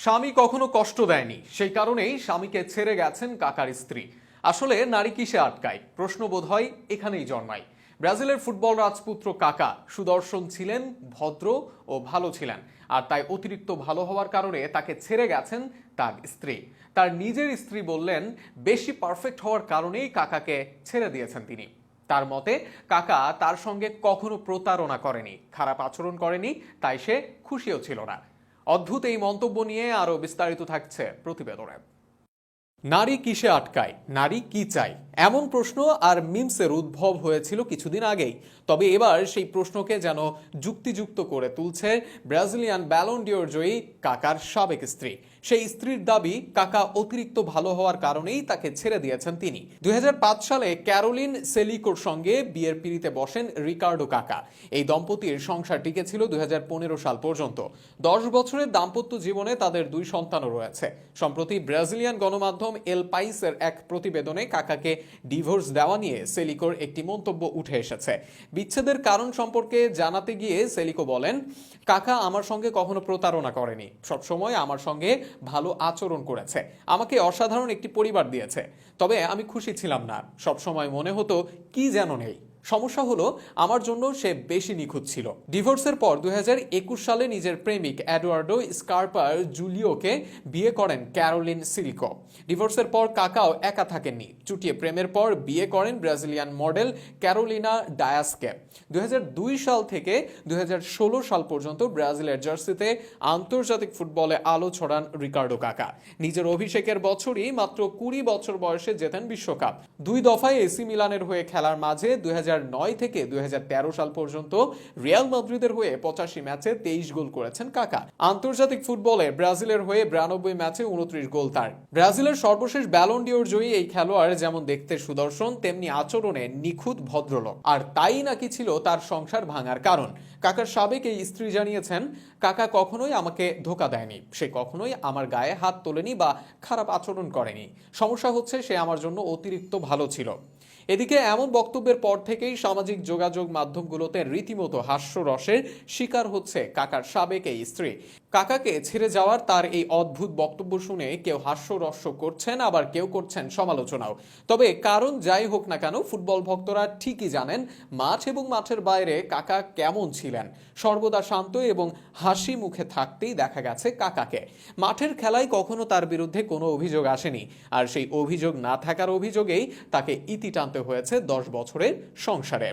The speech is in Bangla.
স্বামী কখনো কষ্ট দেয়নি, সেই কারণেই স্বামীকে ছেড়ে গেছেন কাকার স্ত্রী। আসলে নারী কিসে আটকায়, প্রশ্ন বোধহয় এখানেই জন্মায়। ব্রাজিলের ফুটবল রাজপুত্র কাকা সুদর্শন ছিলেন, ভদ্র ও ভালো ছিলেন, আর তাই অতিরিক্ত ভালো হওয়ার কারণে তাকে ছেড়ে গেছেন তার স্ত্রী। তার নিজের স্ত্রী বললেন, বেশি পারফেক্ট হওয়ার কারণেই কাকাকে ছেড়ে দিয়েছেন তিনি। তার মতে, কাকা তার সঙ্গে কখনো প্রতারণা করেনি, খারাপ আচরণ করেনি, তাই সে খুশিও ছিল না। অদ্ভুত এই মন্তব্য নিয়ে আরো বিস্তারিত থাকছে প্রতিবেদনে। নারী কিসে আটকায়, নারী কি চায়, এমন প্রশ্ন আর মিমসের উদ্ভব হয়েছিল কিছুদিন আগেই। তবে এবার সেই প্রশ্নকে যেন যুক্তিযুক্ত করে তুলছে ব্রাজিলিয়ান ব্যালন ডিওর জয়ী কাকার সাবেক স্ত্রী। সেই স্ত্রীর দাবি, কাকা অতিরিক্ত ভালো হওয়ার কারণেই তাকে ছেড়ে দিয়েছেন তিনি। 2005 সালে ক্যারোলিন সেলিকোর সঙ্গে বিয়ের পিঁড়িতে বসেন রিকার্ডো কাকা। এই দম্পতির সংসার টিকেছিল 2015 সাল পর্যন্ত। 10 বছরের দাম্পত্য জীবনে তাদের 2 সন্তানও রয়েছে। সম্প্রতি ব্রাজিলিয়ান গণমাধ্যম এল পাইসের এক প্রতিবেদনে কাকাকে ডিভোর্স দেওয়া নিয়ে সেলিকোর একটি মন্তব্য উঠে এসেছে। বিচ্ছেদের কারণ সম্পর্কে জানাতে গিয়ে সেলিকো বলেন, কাকা আমার সঙ্গে কখনো প্রতারণা করেনি, সবসময় আমার সঙ্গে ভালো আচরণ করেছে, আমাকে অসাধারণ একটি পরিবার দিয়েছে। তবে আমি খুশি ছিলাম না, সবসময় মনে হতো কি যেন নেই। সমস্যা হলো, আমার জন্য সে বেশি নিখুঁত ছিল। ডিভোর্সের পর 2021 সালে নিজের প্রেমিক এডওয়ার্ডো স্কার্পার জুলিওকে বিয়ে করেন ক্যারোলিন সিলিকো। ডিভোর্সের পর কাকাও একা থাকেননি, চুটিয়ে প্রেমের পর বিয়ে করেন ব্রাজিলিয়ান মডেল ক্যারোলিনা ডায়াসকে। 2002 সাল থেকে 2016 সাল পর্যন্ত ব্রাজিলের জার্সিতে আন্তর্জাতিক ফুটবলে আলো ছড়ান রিকার্ডো কাকা। নিজের অভিষেকের বছরই মাত্র 20 বছর বয়সে জেতেন বিশ্বকাপ। 2 দফায় এসি মিলানের হয়ে খেলার মাঝে 2009 থেকে 2013 সাল পর্যন্ত রিয়াল মাদ্রিদের হয়ে 85 ম্যাচে 23 গোল করেছেন কাকা। আন্তর্জাতিক ফুটবলে ব্রাজিলের হয়ে 92 ম্যাচে 29 গোল তার। ব্রাজিলের সর্বশেষ ব্যালন ডিওর জয়ী এই খেলোয়াড় যেমন দেখতে সুদর্শন, তেমনি আচরণে নিখুঁত ভদ্রলোক। আর তাই নাকি ছিল তার সংসার ভাঙার কারণ। কাকার সাবেক এই স্ত্রী জানিয়েছেন, কাকা কখনোই আমাকে ধোঁকা দেয়নি, সে কখনোই আমার গায়ে হাত তোলেনি বা খারাপ আচরণ করেনি। সমস্যা হচ্ছে, সে আমার জন্য অতিরিক্ত ভালো ছিল। এদিকে এমন বক্তব্যের পর থেকেই সামাজিক যোগাযোগ মাধ্যমগুলোতে রীতিমতো হাস্যরসের শিকার হচ্ছে কাকার সাবেক এই স্ত্রী। কাকাকে ছেড়ে যাওয়ার তার এই অদ্ভুত বক্তব্য শুনে কেউ হাস্যরস করছেন, আবার কেউ করছেন সমালোচনাও। তবে কারণ যাই হোক না কেন, ফুটবল ভক্তরা ঠিকই জানেন মাঠ এবং মাঠের বাইরে কাকা কেমন ছিলেন। সর্বদা শান্ত এবং হাসি মুখে থাকতেই দেখা গেছে কাকাকে। মাঠের খেলায় কখনো তার বিরুদ্ধে কোনো অভিযোগ আসেনি, আর সেই অভিযোগ না থাকার অভিযোগেই তাকে ইতি টানতে হয়েছে 10 বছরের সংসারে।